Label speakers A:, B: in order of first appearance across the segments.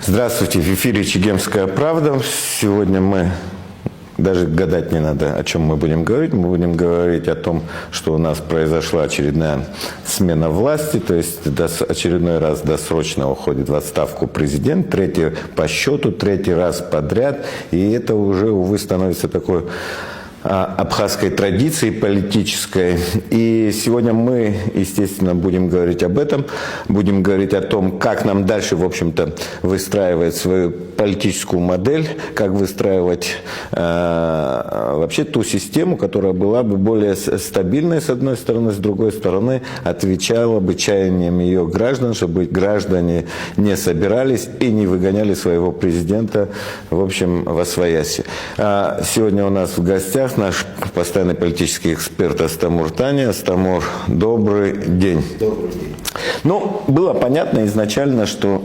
A: Здравствуйте, в эфире «Чегемская правда». Сегодня мы, даже гадать не надо, о чем мы будем говорить. Мы будем говорить о том, что у нас произошла очередная смена власти, то есть очередной раз досрочно уходит в отставку президент, третий по счету, третий раз подряд. И это уже, увы, становится такой абхазской традиции политической. И сегодня мы, естественно, будем говорить об этом, будем говорить о том, как нам дальше, в общем-то, выстраивать свою политическую модель, как выстраивать вообще ту систему, которая была бы более стабильной, с одной стороны, с другой стороны, отвечала бы чаяниям ее граждан, чтобы граждане не собирались и не выгоняли своего президента, в общем, восвояси. Сегодня у нас в гостях наш постоянный политический эксперт Астамур Тани. Астамур, добрый день.
B: Добрый день.
A: Ну, было понятно изначально, что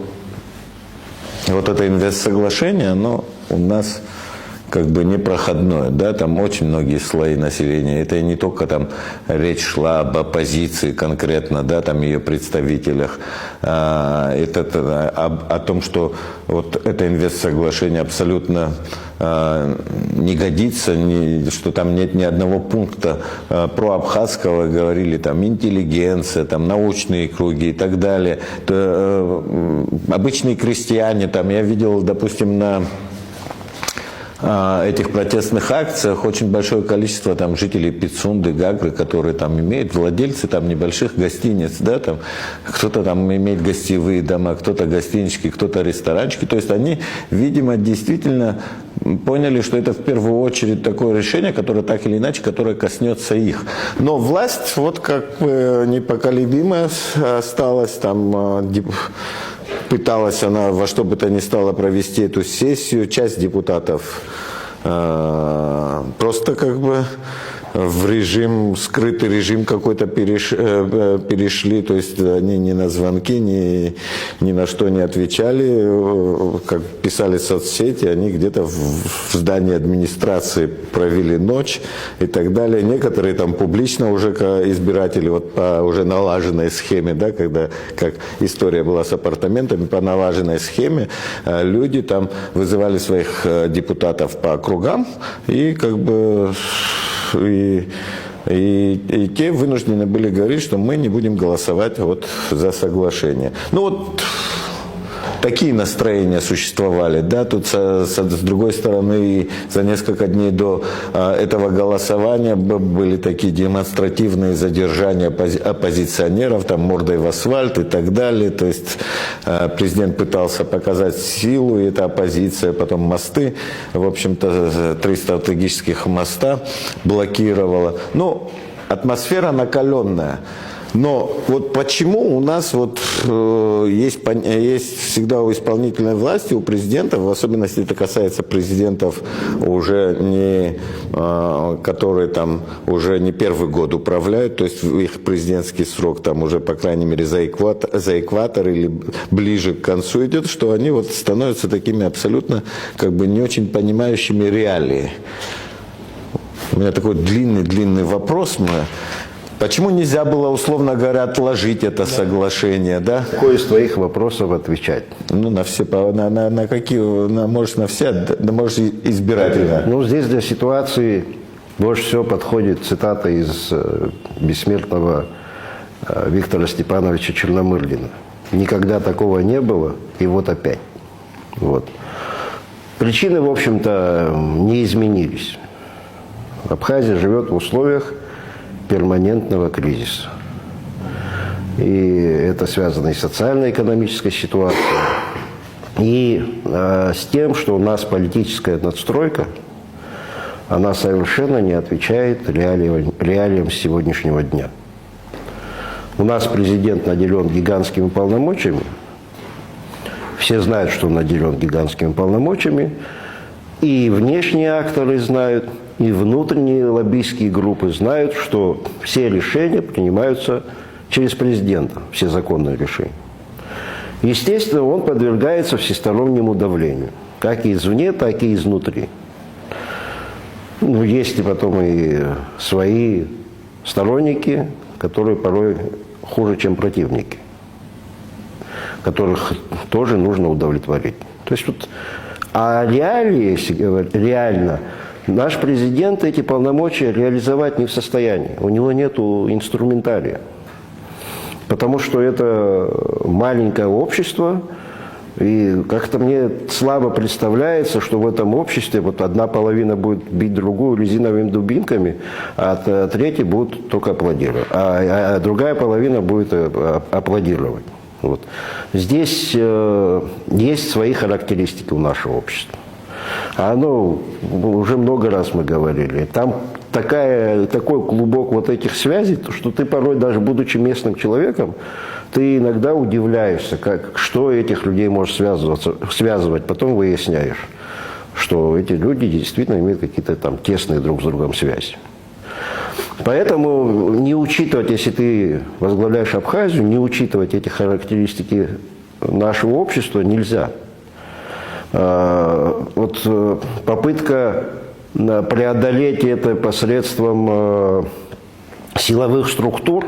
A: вот это инвестсоглашение, оно у нас как бы непроходное, да, там очень многие слои населения, это не только там речь шла об оппозиции конкретно, да, там ее представителях, о том, что вот это инвестсоглашение абсолютно не годится, что там нет ни одного пункта про абхазского, говорили там интеллигенция, там научные круги и так далее, обычные крестьяне, там я видел, допустим, на этих протестных акциях очень большое количество там жителей Пицунды, Гагры, которые там имеют, владельцы там небольших гостиниц, да, там кто-то там имеет гостевые дома, кто-то гостинички, кто-то ресторанчики, то есть они, видимо, действительно поняли, что это в первую очередь такое решение, которое так или иначе, которое коснется их. Но власть вот как бы непоколебимая осталась, там пыталась она во что бы то ни стало провести эту сессию. Часть депутатов просто как бы в режим, скрытый режим какой-то перешли, то есть они ни на звонки, ни на что не отвечали, как писали соцсети, они где-то в здании администрации провели ночь и так далее. Некоторые там публично уже избиратели, вот по уже налаженной схеме, да, когда, как история была с апартаментами, по налаженной схеме люди там вызывали своих депутатов по округам и как бы и те вынуждены были говорить, что мы не будем голосовать вот за соглашение. Ну вот такие настроения существовали, да, тут с другой стороны за несколько дней до этого голосования были такие демонстративные задержания оппозиционеров, там мордой в асфальт и так далее, то есть президент пытался показать силу, и эта оппозиция, потом мосты, в общем-то 3 стратегических моста блокировала, ну, атмосфера накаленная. Но вот почему у нас вот есть всегда у исполнительной власти, у президентов, в особенности это касается президентов уже не, которые там уже не первый год управляют, то есть их президентский срок там уже по крайней мере за экватор или ближе к концу идет, что они вот становятся такими абсолютно как бы не очень понимающими реалии. У меня такой длинный вопрос. Почему нельзя было, условно говоря, отложить это соглашение, да?
B: Какой из твоих вопросов отвечать?
A: Ну, на все, на какие, может, на все, да, может, избирательно.
B: Ну, здесь для ситуации больше всего подходит цитата из бессмертного Виктора Степановича Черномырдина. «Никогда такого не было, и вот опять». Вот. Причины, в общем-то, не изменились. Абхазия живет в условиях перманентного кризиса. И это связано и с социально-экономической ситуацией, и с тем, что у нас политическая надстройка, она совершенно не отвечает реалиям сегодняшнего дня. У нас президент наделен гигантскими полномочиями, все знают, что он наделен гигантскими полномочиями, и внешние акторы знают, и внутренние лоббистские группы знают, что все решения принимаются через президента, все законные решения. Естественно, он подвергается всестороннему давлению, как и извне, так и изнутри. Ну, есть и потом и свои сторонники, которые порой хуже, чем противники, которых тоже нужно удовлетворить. То есть вот, а реалии, если говорить, реально, наш президент эти полномочия реализовать не в состоянии. У него нет инструментария. Потому что это маленькое общество, и как-то мне слабо представляется, что в этом обществе вот одна половина будет бить другую резиновыми дубинками, а третья будет только аплодировать, а другая половина будет аплодировать. Вот. Здесь есть свои характеристики у нашего общества. А оно, уже много раз мы говорили, там такой клубок вот этих связей, что ты порой, даже будучи местным человеком, ты иногда удивляешься, что этих людей может связывать. Потом выясняешь, что эти люди действительно имеют какие-то там тесные друг с другом связи. Поэтому не учитывать, если ты возглавляешь Абхазию, не учитывать эти характеристики нашего общества нельзя. Вот попытка преодолеть это посредством силовых структур,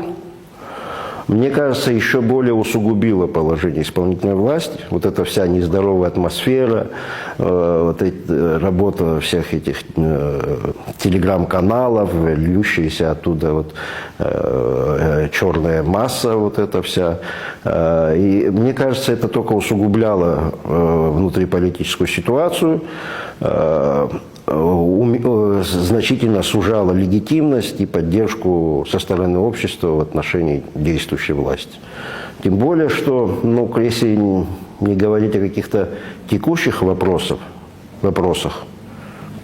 B: мне кажется, еще более усугубила положение исполнительной власти. Вот эта вся нездоровая атмосфера, вот работа всех этих телеграм-каналов, льющаяся оттуда вот, черная масса, вот эта вся. И мне кажется, это только усугубляло внутриполитическую ситуацию, значительно сужала легитимность и поддержку со стороны общества в отношении действующей власти. Тем более, что, если не говорить о каких-то текущих вопросах,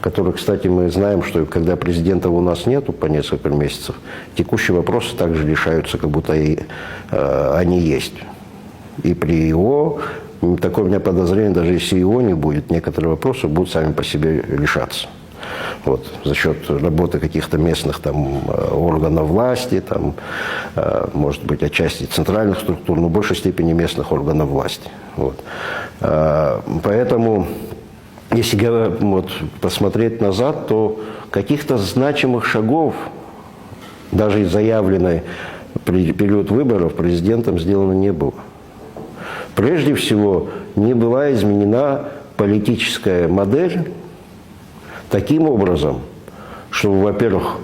B: которые, кстати, мы знаем, что когда президента у нас нету по несколько месяцев, текущие вопросы также решаются, как будто они есть. И при его... Такое у меня подозрение, даже если его не будет, некоторые вопросы будут сами по себе решаться. Вот, за счет работы каких-то местных там, органов власти, там, может быть, отчасти центральных структур, но в большей степени местных органов власти. Вот. Поэтому, если вот, посмотреть назад, то каких-то значимых шагов, даже и заявленной при период выборов, президентом сделано не было. Прежде всего, не была изменена политическая модель таким образом, чтобы, во-первых,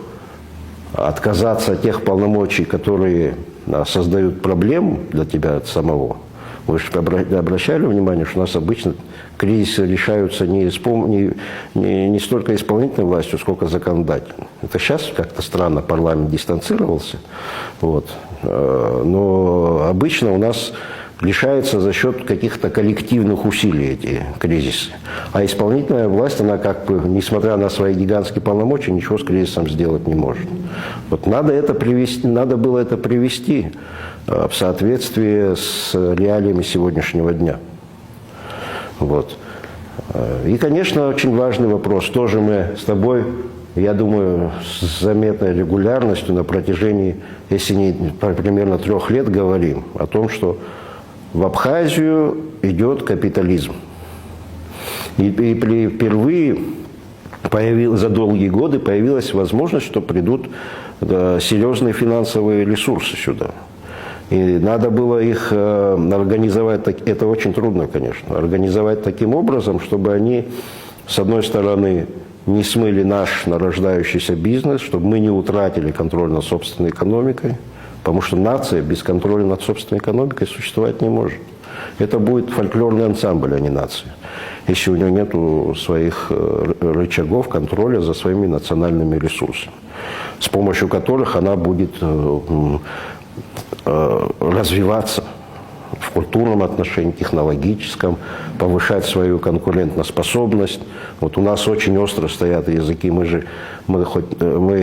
B: отказаться от тех полномочий, которые создают проблему для тебя самого. Вы же обращали внимание, что у нас обычно кризисы решаются не столько исполнительной властью, сколько законодательной. Это сейчас как-то странно парламент дистанцировался, вот. Но обычно у нас решается за счет каких-то коллективных усилий эти кризисы. А исполнительная власть, она как бы, несмотря на свои гигантские полномочия, ничего с кризисом сделать не может. Вот надо было это привести в соответствии с реалиями сегодняшнего дня. Вот. И, конечно, очень важный вопрос. Тоже мы с тобой, я думаю, с заметной регулярностью на протяжении, если не примерно 3 лет говорим о том, что в Абхазию идет капитализм. И впервые за долгие годы появилась возможность, что придут серьезные финансовые ресурсы сюда. И надо было их организовать, это очень трудно, конечно, организовать таким образом, чтобы они, с одной стороны, не смыли наш нарождающийся бизнес, чтобы мы не утратили контроль над собственной экономикой. Потому что нация без контроля над собственной экономикой существовать не может. Это будет фольклорный ансамбль, а не нация. Если у него нет своих рычагов контроля за своими национальными ресурсами, с помощью которых она будет развиваться в культурном отношении, технологическом, повышать свою конкурентоспособность. Вот у нас очень остро стоят языки. Мы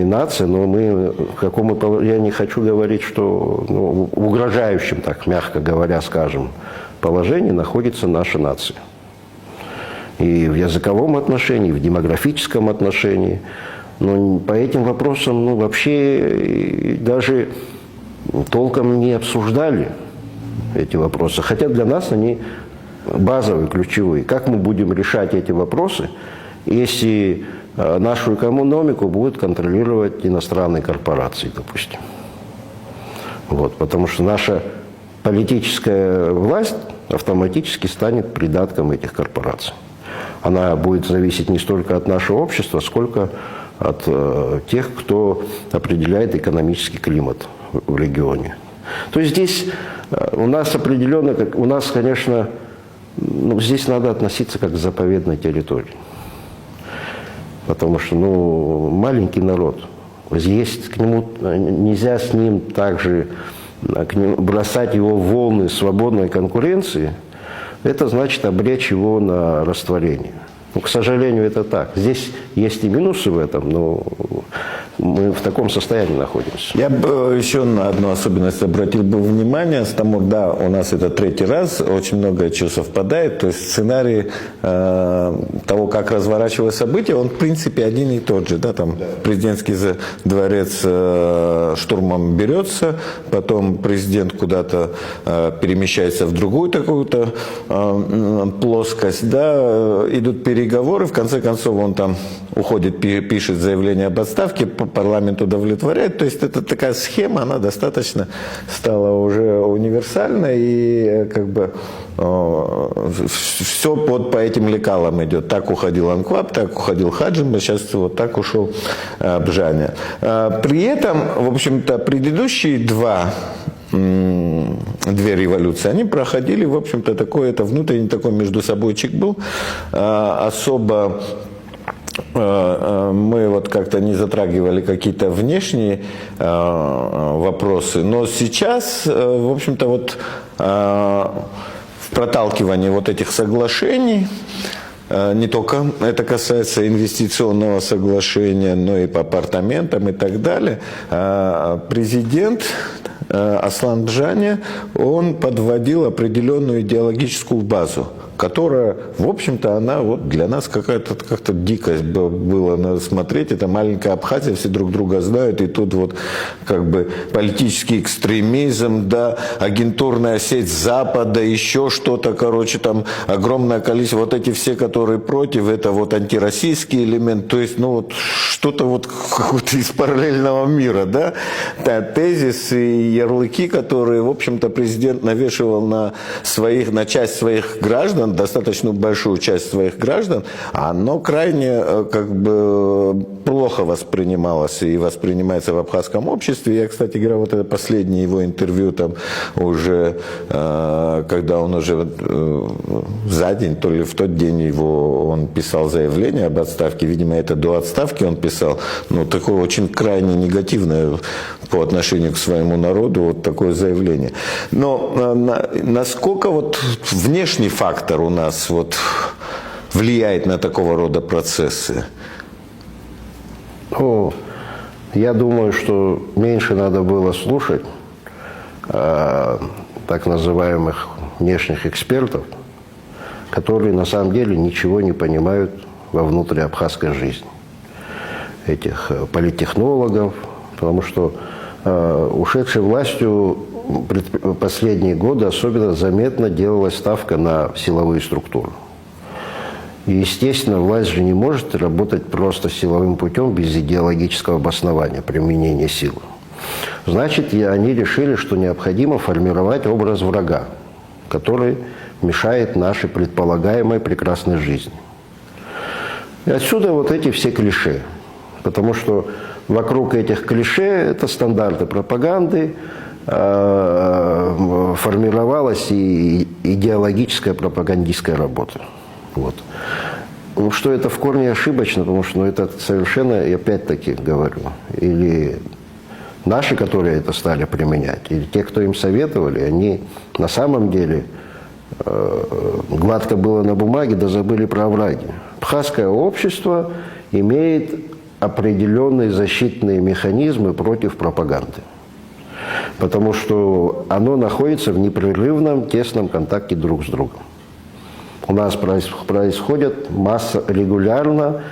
B: нация, но я не хочу говорить, что в угрожающем, так мягко говоря, скажем, положении находится наша нация. И в языковом отношении, и в демографическом отношении. Но по этим вопросам вообще даже толком не обсуждали эти вопросы. Хотя для нас они базовые, ключевые. Как мы будем решать эти вопросы, если нашу экономику будут контролировать иностранные корпорации, допустим. Вот, потому что наша политическая власть автоматически станет придатком этих корпораций. Она будет зависеть не столько от нашего общества, сколько от тех, кто определяет экономический климат в регионе. То есть здесь у нас определенно, у нас, конечно, здесь надо относиться как к заповедной территории. Потому что, маленький народ. Есть к нему, нельзя с ним также бросать его в волны свободной конкуренции. Это значит обречь его на растворение. К сожалению, это так. Здесь есть и минусы в этом, но мы в таком состоянии находимся.
A: Я бы еще на одну особенность обратил бы внимание. Да, у нас это третий раз, очень много чего совпадает. То есть сценарий того, как разворачивалось событие, он в принципе один и тот же. Да, там президентский дворец штурмом берется, потом президент куда-то перемещается в другую такую-то плоскость, да, идут переговоры, в конце концов он там уходит, пишет заявление об отставке, парламент удовлетворяет. То есть это такая схема, она достаточно стала уже универсальной, и как бы все по этим лекалам идет. Так уходил Анклав, так уходил Хаджимба, сейчас вот так ушел Бжаня. При этом, в общем-то, предыдущие две революции, они проходили, в общем-то, это внутренний такой междусобойчик был. Особо мы вот как-то не затрагивали какие-то внешние вопросы, но сейчас, в общем-то, вот в проталкивании вот этих соглашений, не только это касается инвестиционного соглашения, но и по апартаментам и так далее, президент Аслан Бжаня, он подводил определенную идеологическую базу, которая, в общем-то, она вот для нас какая-то как-то дикость было смотреть. Это маленькая Абхазия, все друг друга знают, и тут вот как бы политический экстремизм, да, агентурная сеть Запада, еще что-то, короче, там огромное количество, вот эти все, которые против, это вот антироссийский элемент, то есть, вот что-то вот какого-то из параллельного мира, да, тезисы и ярлыки, которые, в общем-то, президент навешивал на часть своих граждан, достаточно большую часть своих граждан, оно крайне как бы плохо воспринималось и воспринимается в абхазском обществе. Я, кстати говоря, вот это последнее его интервью там уже, когда он уже за день, то ли в тот день он писал заявление об отставке, видимо, это до отставки он писал, такое очень крайне негативное по отношению к своему народу, вот такое заявление. Но насколько вот внешний фактор у нас вот влияет на такого рода процессы?
B: Я думаю, что меньше надо было слушать так называемых внешних экспертов, которые на самом деле ничего не понимают во внутриабхазской жизни. Этих политтехнологов, потому что ушедшей властью последние годы особенно заметно делалась ставка на силовые структуры. И, естественно, власть же не может работать просто силовым путем без идеологического обоснования применения силы. Значит, они решили, что необходимо формировать образ врага, который мешает нашей предполагаемой прекрасной жизни. И отсюда вот эти все клише. Потому что вокруг этих клише, это стандарты пропаганды, формировалась и идеологическая пропагандистская работа. Вот. Что это в корне ошибочно, потому что это совершенно, я опять-таки говорю, или наши, которые это стали применять, или те, кто им советовали, они на самом деле гладко было на бумаге, да забыли про овраги. Абхазское общество имеет определенные защитные механизмы против пропаганды. Потому что оно находится в непрерывном, тесном контакте друг с другом. У нас происходят регулярно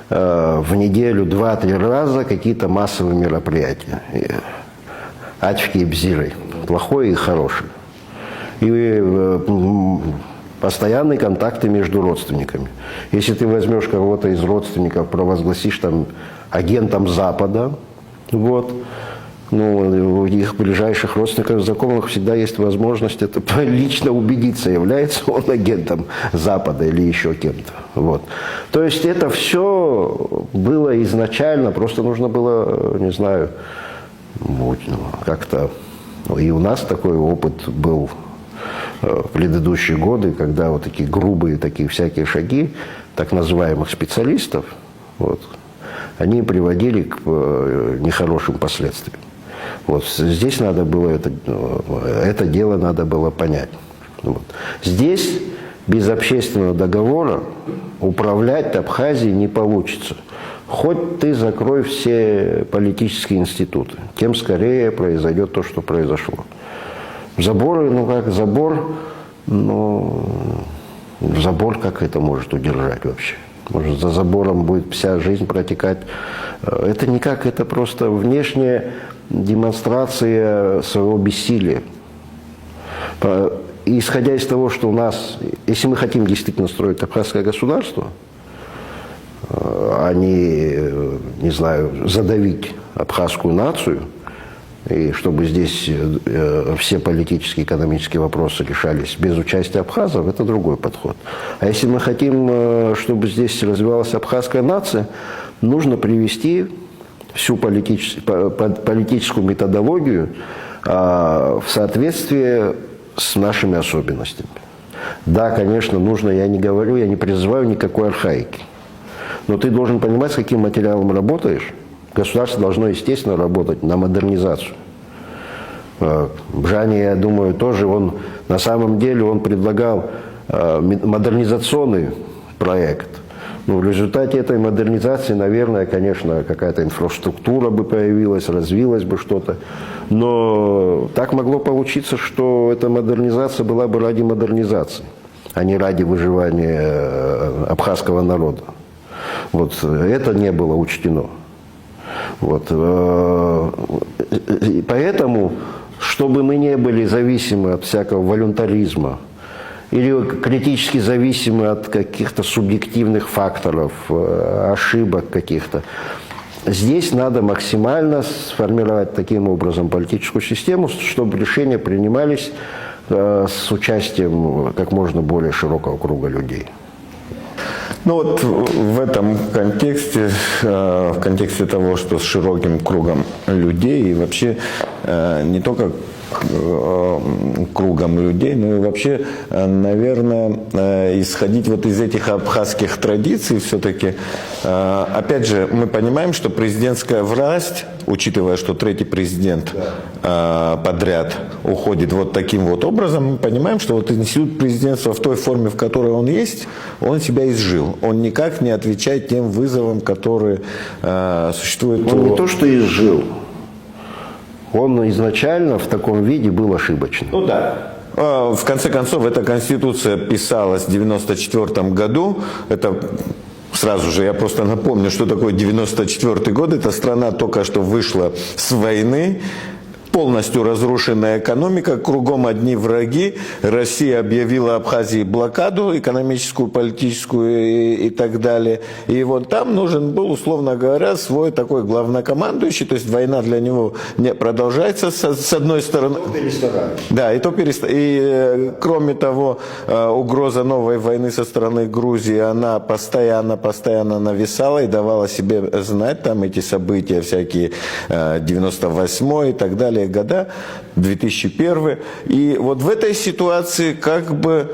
B: в неделю 2-3 раза какие-то массовые мероприятия. Ачки и бзиры. Плохое и хорошее. И постоянные контакты между родственниками. Если ты возьмешь кого-то из родственников, провозгласишь там агентом Запада, вот, у их ближайших родственников, знакомых всегда есть возможность это лично убедиться, является он агентом Запада или еще кем-то. Вот. То есть это все было изначально, просто нужно было, не знаю, как-то... И у нас такой опыт был в предыдущие годы, когда вот такие грубые такие всякие шаги так называемых специалистов, вот, они приводили к нехорошим последствиям. Вот, здесь надо было это дело надо было понять. Вот. Здесь без общественного договора управлять Абхазией не получится. Хоть ты закрой все политические институты, тем скорее произойдет то, что произошло. Заборы, как забор, забор как это может удержать вообще? Может, за забором будет вся жизнь протекать. Это никак, это просто внешняя демонстрация своего бессилия. И исходя из того, что у нас, если мы хотим действительно строить абхазское государство, а не знаю, задавить абхазскую нацию, и чтобы здесь все политические, экономические вопросы решались без участия абхазов, это другой подход. А если мы хотим, чтобы здесь развивалась абхазская нация, нужно привести всю политическую методологию в соответствии с нашими особенностями. Да, конечно, нужно, я не призываю никакой архаики. Но ты должен понимать, с каким материалом работаешь. Государство должно, естественно, работать на модернизацию. Бжани, я думаю, тоже, на самом деле он предлагал модернизационный проект. Но в результате этой модернизации, наверное, конечно, какая-то инфраструктура бы появилась, развилось бы что-то. Но так могло получиться, что эта модернизация была бы ради модернизации, а не ради выживания абхазского народа. Вот это не было учтено. Вот. Поэтому, чтобы мы не были зависимы от всякого волюнтаризма или критически зависимы от каких-то субъективных факторов, ошибок каких-то, здесь надо максимально сформировать таким образом политическую систему, чтобы решения принимались с участием как можно более широкого круга людей.
A: В этом контексте, в контексте того, что с широким кругом людей и вообще не только кругом людей, но и вообще, наверное, исходить из этих абхазских традиций все-таки, опять же, мы понимаем, что президентская власть, учитывая, что третий президент подряд уходит вот таким вот образом, мы понимаем, что институт президентства в той форме, в которой он есть, он себя изжил. Он никак не отвечает тем вызовам, которые существуют.
B: Он не то, что изжил. Он изначально в таком виде был ошибочным.
A: В конце концов, эта конституция писалась в 1994 году. Это сразу же я просто напомню, что такое 1994 год. Эта страна только что вышла с войны. Полностью разрушенная экономика, кругом одни враги. Россия объявила Абхазии блокаду экономическую, политическую и так далее. И вот там нужен был, условно говоря, свой такой главнокомандующий. То есть война для него не продолжается с одной стороны. Да, и кроме того, угроза новой войны со стороны Грузии, она постоянно нависала и давала себе знать. Там эти события всякие 98-й и так далее года, 2001. И вот в этой ситуации как бы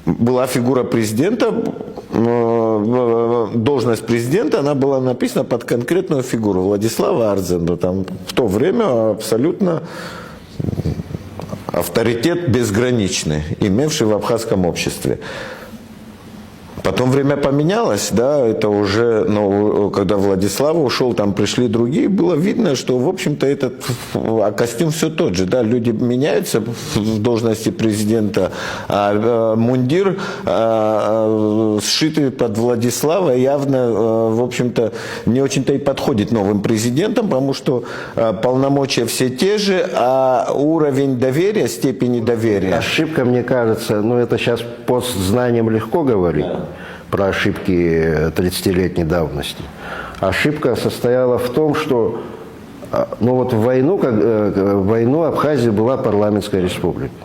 A: была фигура президента, должность президента, она была написана под конкретную фигуру Владислава Ардзена. Там в то время абсолютно авторитет безграничный, имевший в абхазском обществе. Потом время поменялось, да, это уже, когда Владислав ушел, там пришли другие, было видно, что, в общем-то, а костюм все тот же, да, люди меняются в должности президента, а мундир, сшитый под Владислава, явно, в общем-то, не очень-то и подходит новым президентам, потому что полномочия все те же, а уровень доверия, степени доверия.
B: Ошибка, мне кажется, это сейчас по знаниям легко говорить. Про ошибки 30-летней давности. Ошибка состояла в том, что Но вот в войну Абхазия была парламентской республикой.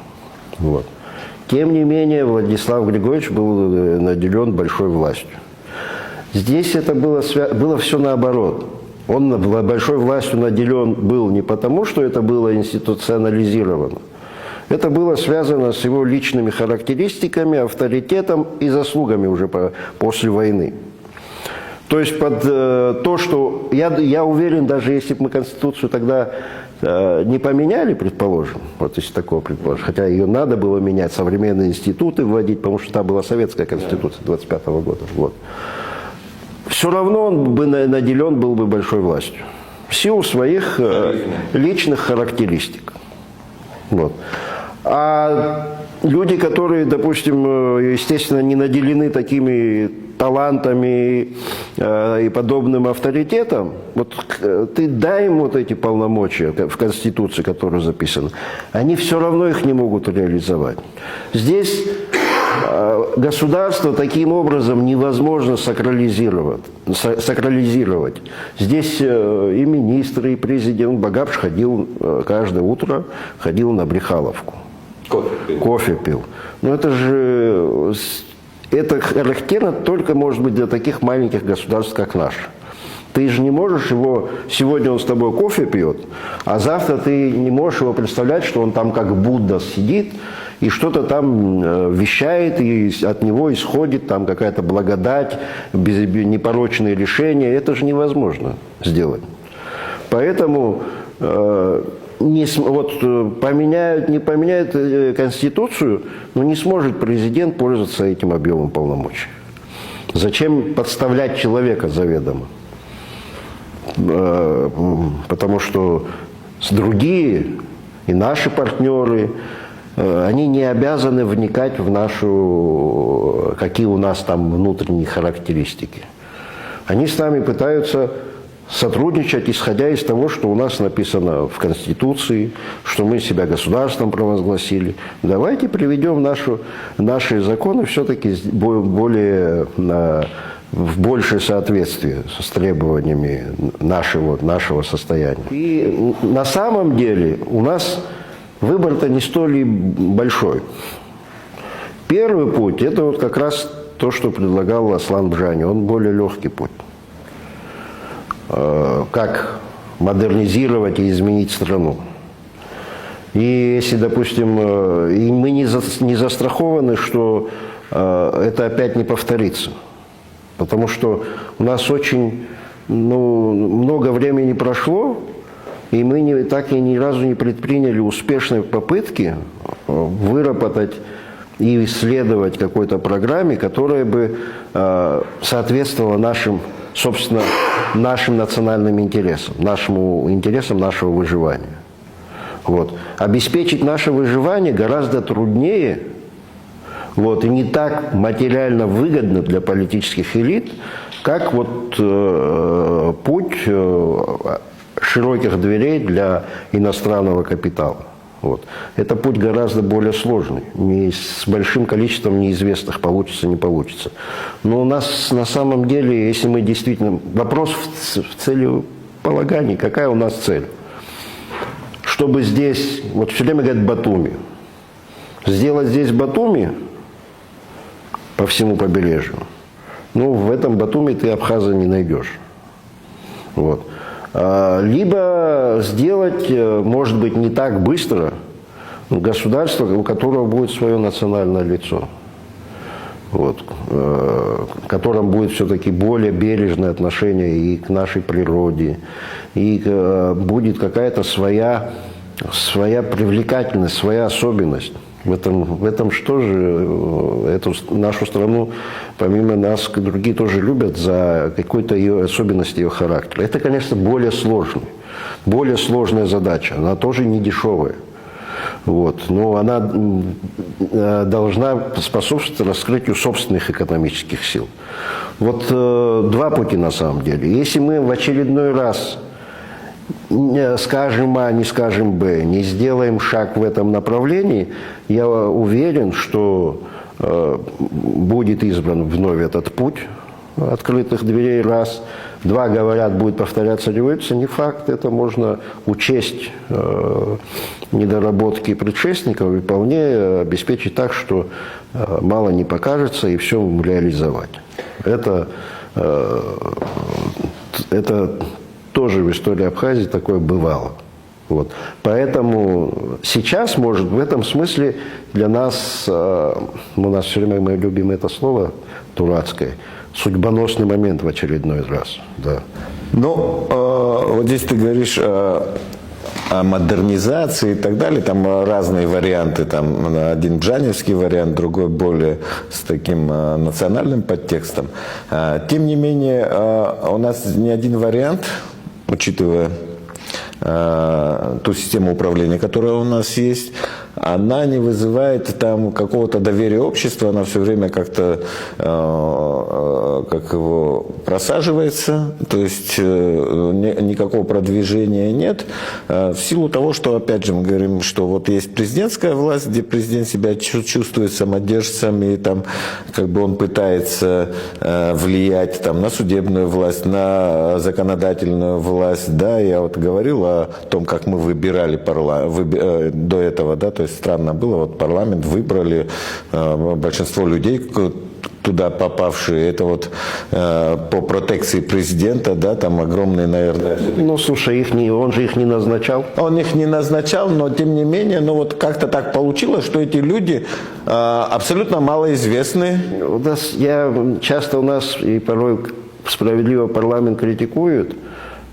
B: Вот. Тем не менее, Владислав Григорьевич был наделен большой властью. Здесь это было все наоборот. Он большой властью наделен был не потому, что это было институционализировано. Это было связано с его личными характеристиками, авторитетом и заслугами уже после войны. То есть под то, что... Я уверен, даже если бы мы Конституцию тогда не поменяли, предположим, вот если такого предположим, хотя ее надо было менять, современные институты вводить, потому что там была советская Конституция 25-го года. Вот. Все равно он бы наделен был бы большой властью. В силу своих личных характеристик. Вот. А люди, которые, допустим, естественно, не наделены такими талантами и подобным авторитетом, вот ты дай им вот эти полномочия в Конституции, которые записаны, они все равно их не могут реализовать. Здесь государство таким образом невозможно сакрализировать. Здесь и министры, и президент Багапш ходил каждое утро на Брехаловку. Кофе пил. Но это характерно только, может быть, для таких маленьких государств, как наш. Ты же не можешь его, сегодня он с тобой кофе пьет, а завтра ты не можешь его представлять, что он там как Будда сидит и что-то там вещает, и от него исходит там какая-то благодать, непорочные решения. Это же невозможно сделать. Поэтому поменяют, не поменяют Конституцию, но не сможет президент пользоваться этим объемом полномочий. Зачем подставлять человека заведомо? Потому что другие и наши партнеры, они не обязаны вникать в какие у нас там внутренние характеристики. Они с нами пытаются сотрудничать, исходя из того, что у нас написано в Конституции, что мы себя государством провозгласили. Давайте приведем наши законы все-таки в большее соответствие с требованиями нашего состояния. И на самом деле у нас выбор-то не столь большой. Первый путь – это вот как раз то, что предлагал Аслан Бжани. Он более легкий путь. Как модернизировать и изменить страну. И если, допустим, мы не застрахованы, что это опять не повторится. Потому что у нас очень много времени прошло, и мы ни разу не предприняли успешной попытки выработать и исследовать какой-то программе, которая бы соответствовала нашим национальным интересам, интересам нашего выживания. Вот. Обеспечить наше выживание гораздо труднее, и не так материально выгодно для политических элит, как путь широких дверей для иностранного капитала. Это путь гораздо более сложный. С большим количеством неизвестных получится, не получится. Но у нас на самом деле, если мы действительно... Вопрос в целеполагании. Какая у нас цель? Чтобы здесь... все время говорят Батуми. Сделать здесь Батуми по всему побережью. В этом Батуми ты Абхаза не найдешь. Либо сделать, может быть, не так быстро, государство, у которого будет свое национальное лицо, в котором будет все-таки более бережное отношение и к нашей природе, и будет какая-то своя привлекательность, своя особенность. В этом что же, эту нашу страну, помимо нас, другие тоже любят за какой-то ее особенность ее характера. Это, конечно, более сложная задача. Она тоже не дешевая. Но она должна способствовать раскрытию собственных экономических сил. Два пути на самом деле. Если мы в очередной раз скажем А, не скажем Б, не сделаем шаг в этом направлении, я уверен, что будет избран вновь этот путь открытых дверей, раз. два говорят, будет повторяться революция, не факт. Это можно учесть недоработки предшественников и вполне обеспечить так, что мало не покажется и все реализовать. Это тоже в истории Абхазии такое бывало. Вот. Поэтому сейчас, может, в этом смысле для нас, у нас все время мы любим это слово дурацкое, судьбоносный момент в очередной раз. Да.
A: Ну, вот здесь ты говоришь о модернизации и так далее, там разные варианты, там один джаневский вариант, другой более с таким национальным подтекстом. Тем не менее, у нас не один вариант, учитывая ту систему управления, которая у нас есть, она не вызывает там какого-то доверия общества, она все время как-то как его просаживается, то есть никакого продвижения нет, в силу того, что, опять же, мы говорим, что вот есть президентская власть, где президент себя чувствует самодержцем, и там как бы он пытается влиять там на судебную власть, на законодательную власть, да, я вот говорил о том, как мы выбирали до этого, да, то есть странно было, вот парламент выбрали, большинство людей, туда попавшие, это вот по протекции президента, да, там огромные, наверное...
B: Ну, слушай, он же их не назначал.
A: Он их не назначал, но тем не менее, ну вот как-то так получилось, что эти люди абсолютно малоизвестны. Часто у нас и порой справедливо парламент критикуют,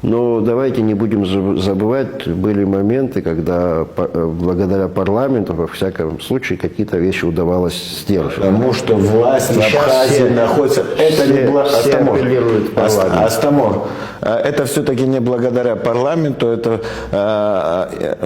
A: но давайте не будем забывать, были моменты, когда благодаря парламенту, во всяком случае, какие-то вещи удавалось сдержать. Потому что власть в Абхазии находится... Это не Астамор. Это все-таки не благодаря парламенту, это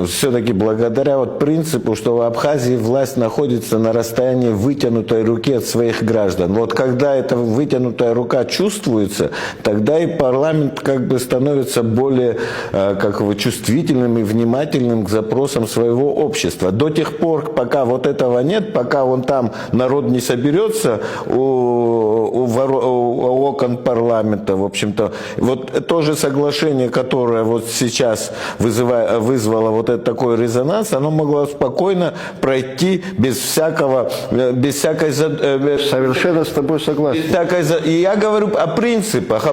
A: все-таки благодаря вот принципу, что в Абхазии власть находится на расстоянии вытянутой руки от своих граждан. Вот когда эта вытянутая рука чувствуется, тогда и парламент как бы становится более чувствительным и внимательным к запросам своего общества. До тех пор, пока вот этого нет, пока вон там народ не соберется у окон парламента, в общем-то, вот то же соглашение, которое вот сейчас вызвало вот этот такой резонанс, оно могло спокойно пройти без всякой...
B: Совершенно с тобой согласен.
A: И я говорю о принципах,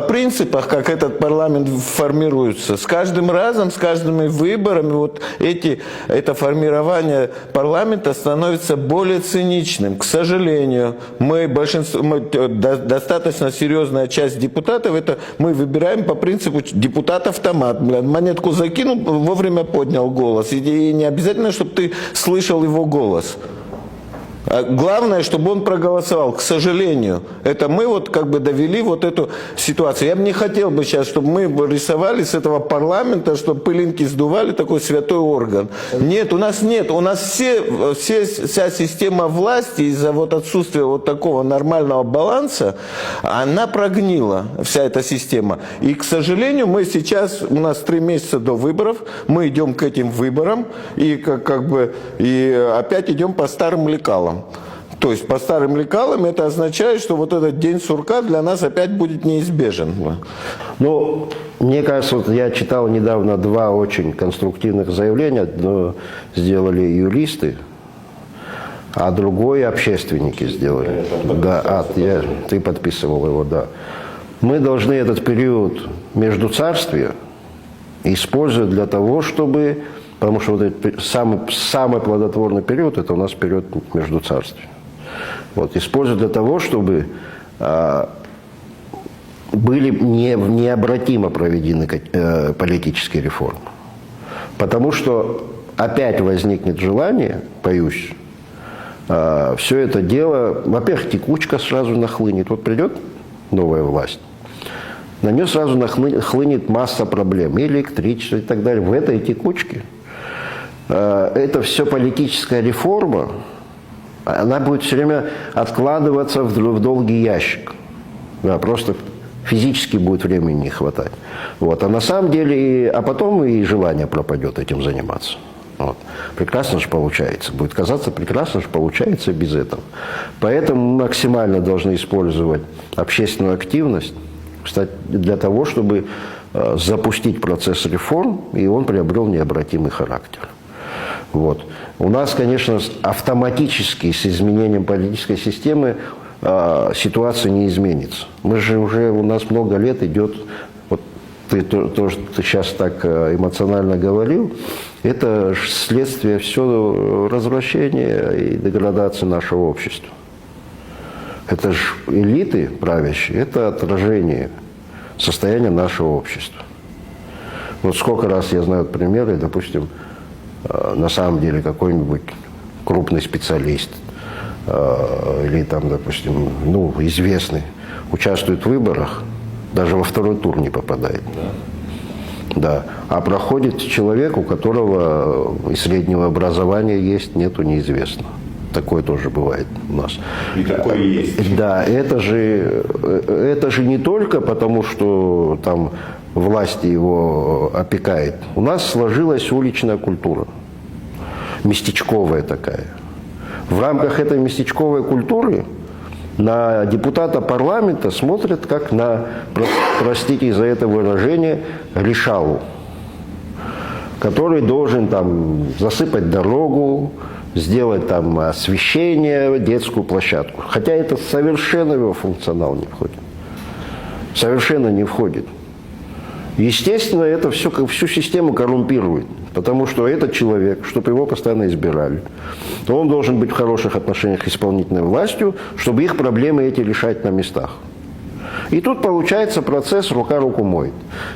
A: как этот парламент формируется. С каждым разом, с каждыми выборами вот это формирование парламента становится более циничным. К сожалению, достаточно серьезная часть депутатов, это мы выбираем по принципу депутат-автомат. Монетку закинул, вовремя поднял голос. И не обязательно, чтобы ты слышал его голос. Главное, чтобы он проголосовал. К сожалению, это мы вот как бы довели вот эту ситуацию. Я бы не хотел бы сейчас, чтобы мы рисовали с этого парламента, чтобы пылинки сдували, такой святой орган. Нет, у нас вся система власти из-за вот отсутствия вот такого нормального баланса, она прогнила, вся эта система. И, к сожалению, у нас 3 месяца до выборов, мы идем к этим выборам и и опять идем по старым лекалам. То есть по старым лекалам это означает, что вот этот день сурка для нас опять будет неизбежен.
B: Ну, мне кажется, вот я читал недавно 2 очень конструктивных заявления. Одно сделали юристы, а другое общественники сделали. Да, ты подписывал его, да. Мы должны этот период междуцарствия использовать для того, чтобы... Потому что вот этот самый плодотворный период, это у нас период междуцарствия. Вот, использовать для того, чтобы были необратимо проведены политические реформы. Потому что опять возникнет желание, боюсь, все это дело, во-первых, текучка сразу нахлынет. Вот придет новая власть, на нее сразу нахлынет масса проблем, и электричество и так далее. В этой текучке это все политическая реформа, она будет все время откладываться в долгий ящик. Да, просто физически будет времени не хватать. Вот. А на самом деле, потом и желание пропадет этим заниматься. Вот. Прекрасно же получается. Будет казаться, прекрасно же получается без этого. Поэтому мы максимально должны использовать общественную активность, кстати, для того, чтобы запустить процесс реформ, и он приобрел необратимый характер. Вот. У нас, конечно, автоматически с изменением политической системы ситуация не изменится. Мы же уже, у нас много лет идет, вот ты сейчас так эмоционально говорил, это следствие все развращения и деградации нашего общества. Это же элиты правящие, это отражение состояния нашего общества. Вот сколько раз я знаю примеры, допустим, на самом деле какой-нибудь крупный специалист или там, допустим, ну, известный участвует в выборах, даже во второй тур не попадает. Да. А проходит человек, у которого и среднего образования есть, нету, неизвестно. Такое тоже бывает у нас.
A: И такое есть.
B: Да, это же не только потому, что там власть его опекает. У нас сложилась уличная культура, местечковая такая. В рамках этой местечковой культуры на депутата парламента смотрят как на, простите за это выражение, решалу, который должен там засыпать дорогу, сделать там освещение, детскую площадку. Хотя это совершенно в его функционал не входит. Совершенно не входит. Естественно, это всю систему коррумпирует. Потому что этот человек, чтобы его постоянно избирали, то он должен быть в хороших отношениях с исполнительной властью, чтобы их проблемы эти решать на местах. И тут получается процесс рука руку моет.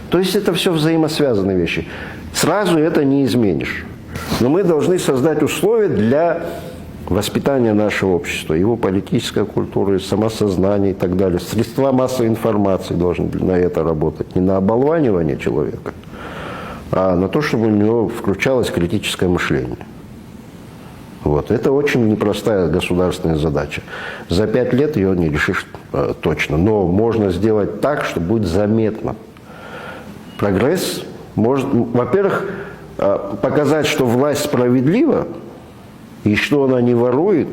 B: То есть это все взаимосвязанные вещи. Сразу это не изменишь. Но мы должны создать условия для воспитания нашего общества, его политической культуры, самосознания и так далее. Средства массовой информации должны на это работать. Не на оболванивание человека, а на то, чтобы у него включалось критическое мышление. Вот. Это очень непростая государственная задача. За 5 лет ее не решишь точно. Но можно сделать так, что будет заметно. Прогресс может, во-первых, показать, что власть справедлива и что она не ворует,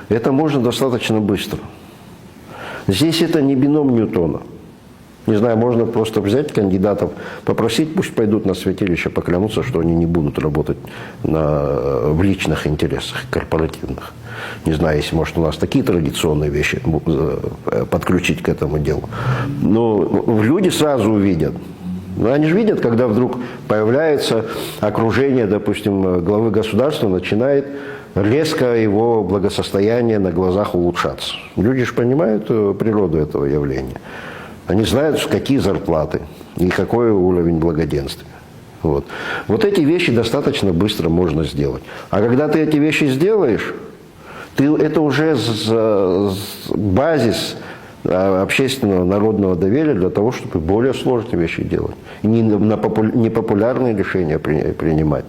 B: это можно достаточно быстро. Здесь это не бином Ньютона. Не знаю, можно просто взять кандидатов, попросить, пусть пойдут на святилище, поклянутся, что они не будут работать в личных интересах корпоративных. Не знаю, если, может, у нас такие традиционные вещи подключить к этому делу. Но люди сразу увидят. Но они же видят, когда вдруг появляется окружение, допустим, главы государства, начинает резко его благосостояние на глазах улучшаться. Люди же понимают природу этого явления. Они знают, какие зарплаты и какой уровень благоденствия. Вот. Вот эти вещи достаточно быстро можно сделать. А когда ты эти вещи сделаешь, это уже базис общественного народного доверия для того, чтобы более сложные вещи делать. И непопулярные решения принимать.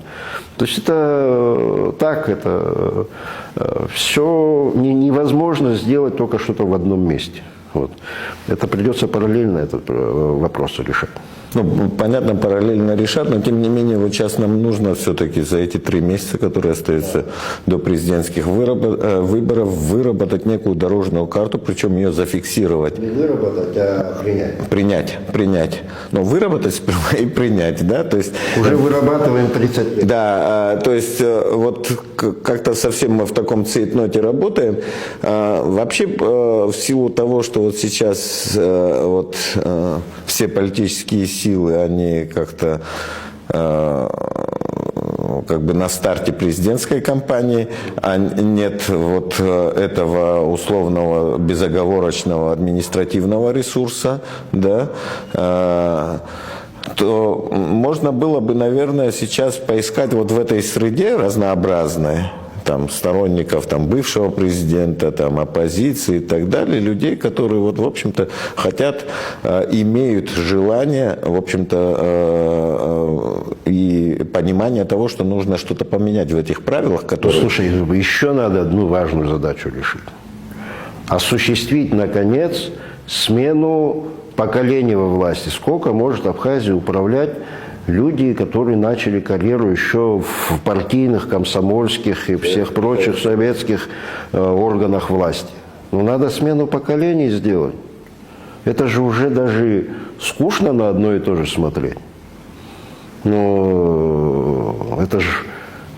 B: То есть это так, это все невозможно сделать только что-то в одном месте. Вот. Это придется параллельно этот вопрос решать.
A: Ну, понятно, параллельно решат, но тем не менее вот сейчас нам нужно все-таки за эти 3 месяца, которые остаются до президентских выборов, выработать некую дорожную карту, причем ее зафиксировать.
B: Не выработать, а принять.
A: Принять. Но выработать сперва и принять, да, то есть...
B: Уже вырабатываем 30 лет.
A: Да, то есть вот как-то совсем мы в таком цейтноте работаем. Вообще в силу того, что вот сейчас вот все политические силы, они как-то как бы на старте президентской кампании, а нет вот этого условного безоговорочного административного ресурса, да, то можно было бы, наверное, сейчас поискать вот в этой среде разнообразной, там, сторонников там, бывшего президента, там, оппозиции и так далее, людей, которые, вот, в общем-то, хотят, имеют желание, в общем-то, и понимание того, что нужно что-то поменять в этих правилах, которые...
B: Слушай, еще надо одну важную задачу решить. Осуществить, наконец, смену поколения во власти. Сколько может Абхазия управлять люди, которые начали карьеру еще в партийных, комсомольских и всех прочих советских органах власти. Но надо смену поколений сделать. это же уже даже скучно на одно и то же смотреть. Но это же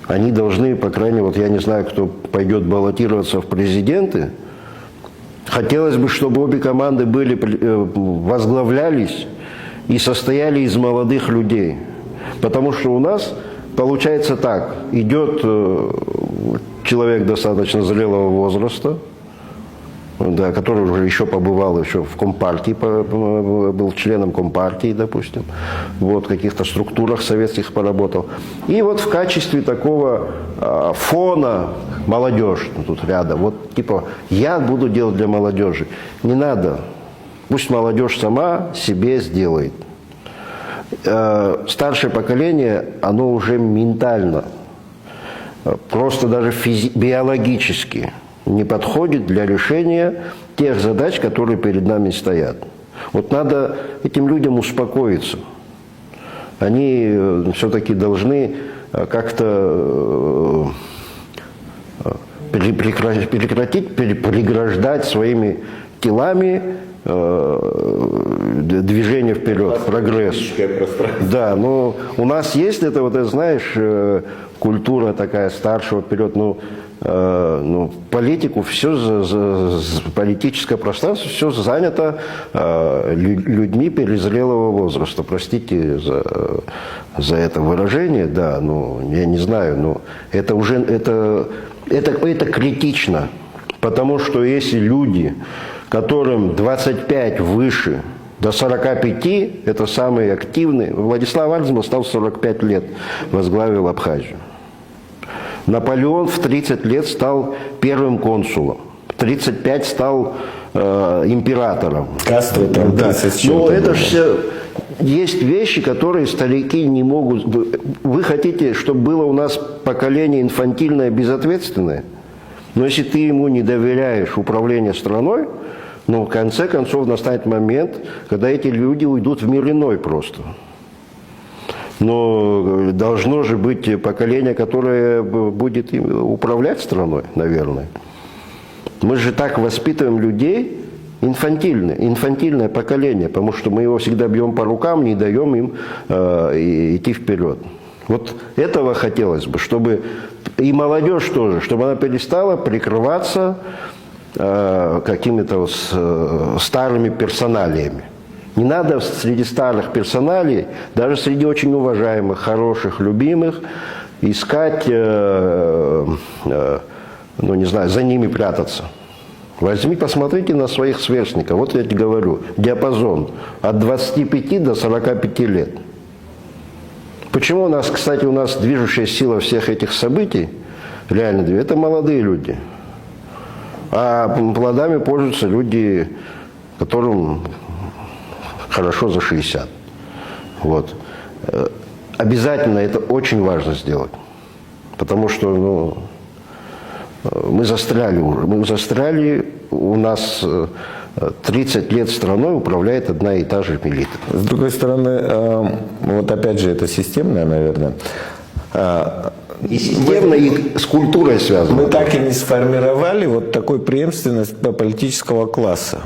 B: они должны, по крайней мере, вот я не знаю, кто пойдет баллотироваться в президенты. Хотелось бы, чтобы обе команды возглавлялись и состояли из молодых людей. Потому что у нас получается так, идет человек достаточно зрелого возраста, да, который уже еще побывал еще в Компартии, был членом Компартии, допустим, вот, в каких-то структурах советских поработал. И вот в качестве такого фона молодежь тут рядом. Вот типа я буду делать для молодежи. Не надо. Пусть молодежь сама себе сделает. Старшее поколение, оно уже ментально, просто даже биологически не подходит для решения тех задач, которые перед нами стоят. Вот надо этим людям успокоиться. Они все-таки должны как-то прекратить преграждать своими телами движение вперед, прогресс. Да, но у нас есть это, вот, знаешь, культура такая старшего вперед, политику, политическое пространство все занято людьми перезрелого возраста. Простите за это выражение, да, я не знаю, но это уже, это критично, потому что если люди, которым 25 выше, до 45, это самые активные. Владислав Альцгеймер стал в 45 лет, возглавил Абхазию. Наполеон в 30 лет стал первым консулом, в 35 стал императором.
A: Кастро там 30
B: Но это же все... Есть вещи, которые старики не могут... Вы хотите, чтобы было у нас поколение инфантильное, безответственное? Но если ты ему не доверяешь управление страной, в конце концов настанет момент, когда эти люди уйдут в мир иной просто. Но должно же быть поколение, которое будет управлять страной, наверное. Мы же так воспитываем людей, инфантильное поколение, потому что мы его всегда бьем по рукам, не даем им идти вперед. Вот этого хотелось бы, чтобы и молодежь тоже, чтобы она перестала прикрываться какими-то старыми персоналиями. Не надо среди старых персоналий, даже среди очень уважаемых, хороших, любимых, искать, не знаю, за ними прятаться. Посмотрите на своих сверстников. Вот я тебе говорю, диапазон от 25 до 45 лет. Почему у нас, кстати, движущая сила всех этих событий, реально, это молодые люди. А плодами пользуются люди, которым хорошо за 60. Вот. Обязательно это очень важно сделать. Потому что мы застряли уже. Мы застряли, у нас 30 лет страной управляет одна и та же элита.
A: С другой стороны, вот опять же, это системное, наверное.
B: И системно, и с культурой связано.
A: Мы так и не сформировали вот такой преемственность политического класса.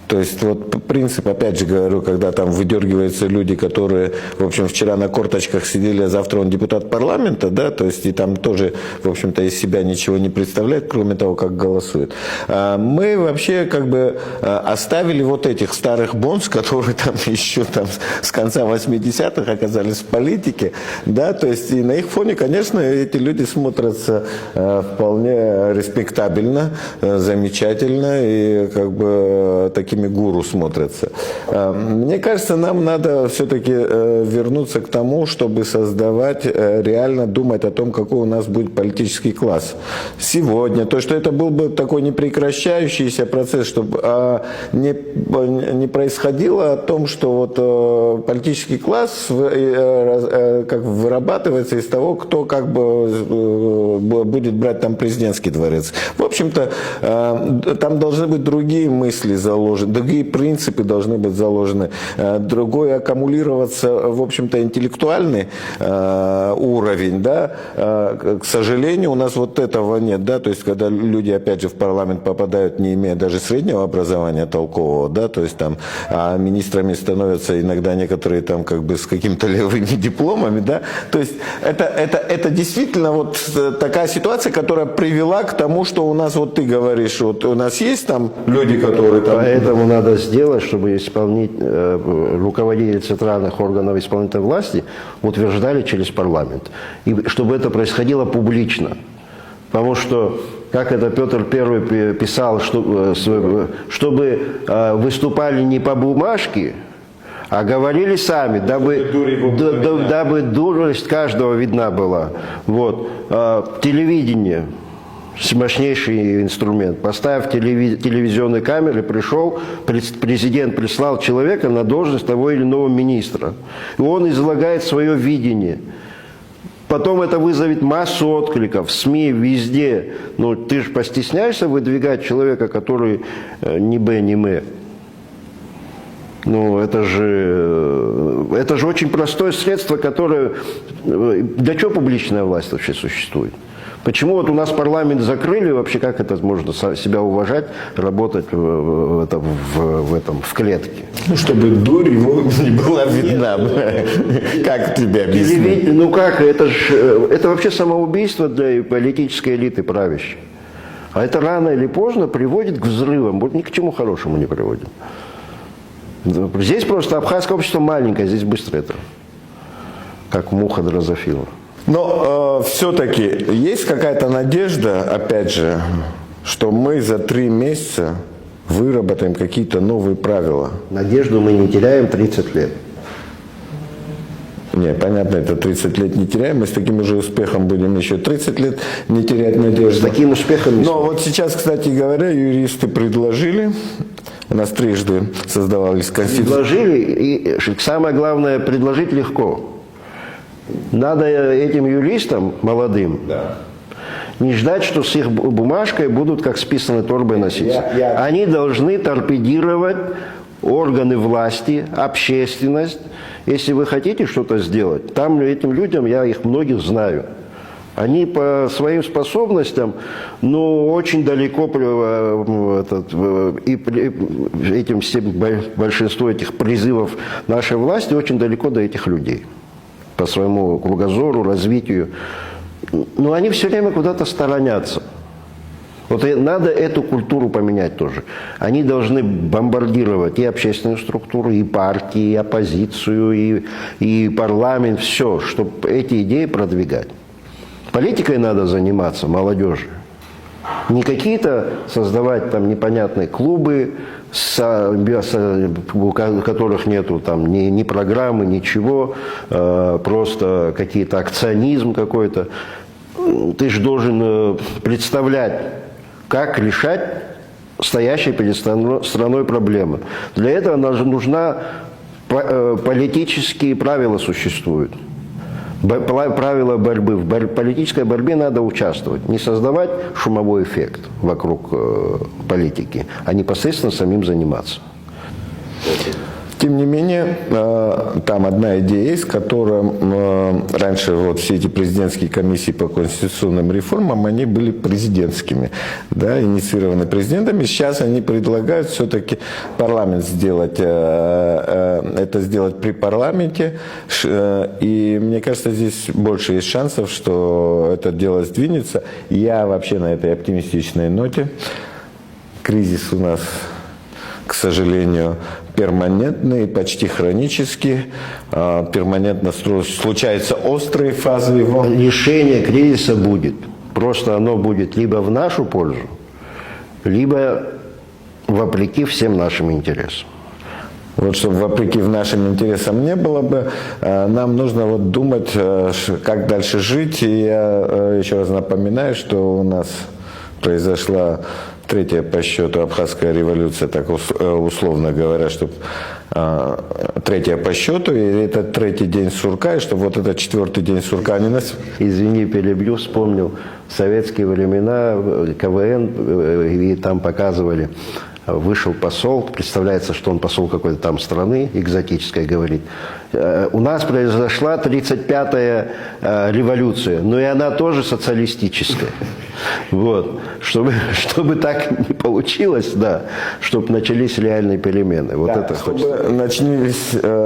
A: То есть вот принцип, опять же говорю, когда там выдергиваются люди, которые, в общем, вчера на корточках сидели, а завтра он депутат парламента, да, то есть и там тоже, в общем-то, из себя ничего не представляет, кроме того, как голосует. Мы вообще как бы оставили вот этих старых бонс, которые там еще там с конца 80-х оказались в политике, да, то есть и на их фоне, конечно, эти люди смотрятся вполне респектабельно, замечательно и как бы такими гуру смотрятся. Мне кажется, нам надо все-таки вернуться к тому, чтобы создавать, реально думать о том, какой у нас будет политический класс сегодня. То, что это был бы такой непрекращающийся процесс, чтобы не происходило о том, что вот политический класс как вырабатывается из того, кто как бы будет брать там президентский дворец. В общем-то, там должны быть другие мысли заложены. другие принципы должны быть заложены, другой аккумулироваться, в общем-то, интеллектуальный уровень, да, к сожалению, у нас вот этого нет, да, то есть, когда люди, опять же, в парламент попадают, не имея даже среднего образования толкового, да, то есть, там, а министрами становятся иногда некоторые, там, как бы, с какими-то левыми дипломами, да, то есть, это действительно вот такая ситуация, которая привела к тому, что у нас, вот ты говоришь, вот у нас есть там люди, которые там...
B: Поэтому надо сделать, чтобы руководители центральных органов исполнительной власти утверждали через парламент. И чтобы это происходило публично. Потому что, как это Петр I писал, чтобы выступали не по бумажке, а говорили сами, дабы дурость каждого видна была. Вот. Телевидение. Мощнейший инструмент. Поставив телевизионные камеры, пришел, президент прислал человека на должность того или иного министра. И он излагает свое видение. Потом это вызовет массу откликов в СМИ, везде. Но ты же постесняешься выдвигать человека, который ни Б, ни М. Ну, это же очень простое средство, которое... Для чего публичная власть вообще существует? Почему вот у нас парламент закрыли, вообще как это можно себя уважать, работать в клетке?
A: Ну, чтобы дурь его не была видна. Как тебе объяснить?
B: Ну как, это вообще самоубийство для политической элиты правящей. А это рано или поздно приводит к взрывам, ни к чему хорошему не приводит. Здесь просто абхазское общество маленькое, здесь быстро это, как муха дрозофила.
A: Но все-таки есть какая-то надежда, опять же, что мы за 3 месяца выработаем какие-то новые правила?
B: Надежду мы не теряем 30 лет.
A: Не, понятно, это 30 лет не теряем, мы с таким же успехом будем еще 30 лет не терять надежду.
B: С таким успехом не
A: Но вот сейчас, кстати говоря, юристы предложили, у нас трижды создавались конституции.
B: Предложили, и самое главное, предложить легко. Надо этим юристам молодым не ждать, что с их бумажкой будут как списанной торбой носиться. Они должны торпедировать органы власти, общественность. Если вы хотите что-то сделать, там этим людям, я их многих знаю, они по своим способностям, ну, очень далеко, этим большинство этих призывов нашей власти очень далеко до этих людей. По своему кругозору, развитию. Но они все время куда-то сторонятся. Вот надо эту культуру поменять тоже. Они должны бомбардировать и общественную структуру, и партии, и оппозицию, и парламент, все, чтобы эти идеи продвигать. Политикой надо заниматься, молодежи. Не какие-то создавать там непонятные клубы, у которых нету там ни программы, ничего, просто какие-то акционизм какой-то. Ты же должен представлять, как решать стоящие перед страной проблемы. Для этого нужна политические правила существуют. Правила борьбы. В политической борьбе надо участвовать. Не создавать шумовой эффект вокруг политики, а непосредственно самим заниматься.
A: Тем не менее, там одна идея есть, которая раньше вот все эти президентские комиссии по конституционным реформам, они были президентскими, да, инициированы президентами. Сейчас они предлагают все-таки парламент сделать, это сделать при парламенте. И мне кажется, здесь больше есть шансов, что это дело сдвинется. Я вообще на этой оптимистичной ноте. Кризис у нас, к сожалению, перманентный, почти хронический, перманентно случаются острые фазы его.
B: Решение кризиса будет. Просто оно будет либо в нашу пользу, либо вопреки всем нашим интересам.
A: Вот чтобы вопреки нашим интересам не было бы, нам нужно вот думать, как дальше жить. И я еще раз напоминаю, что у нас произошла 3-я по счету абхазская революция, так условно говоря, чтобы 3-я по счету, и это 3-й день сурка, и чтобы вот этот 4-й день сурка они нас...
B: Извини, перебью, вспомнил в советские времена КВН, и там показывали вышел посол, представляется, что он посол какой-то там страны экзотической, говорит, у нас произошла 35-я революция, но и она тоже социалистическая. Вот. Чтобы так не получилось, да, чтобы начались реальные перемены. Вот
A: Да,
B: это
A: чтобы
B: хочется.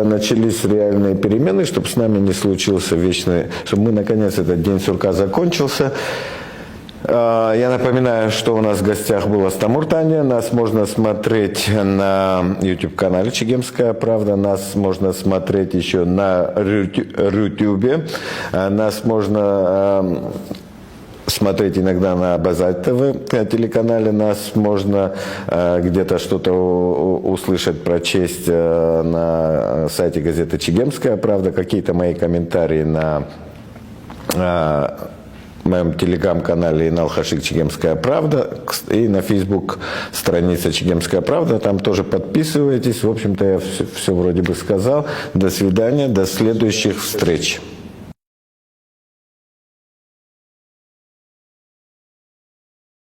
A: начались реальные перемены, чтобы с нами не случился вечный, чтобы мы, наконец, этот день сурка закончился. Я напоминаю, что у нас в гостях была Астамур Таня. Нас можно смотреть на YouTube-канале «Чегемская правда». Нас можно смотреть еще на Рутюбе. Нас можно смотреть иногда на Базать ТВ телеканале. Нас можно где-то что-то услышать, прочесть на сайте газеты «Чегемская правда». Какие-то мои комментарии на моем телеграм-канале Инал Хашик «Чегемская правда» и на Facebook страница «Чегемская правда». Там тоже подписывайтесь. В общем-то, я все вроде бы сказал. До свидания, до следующих встреч.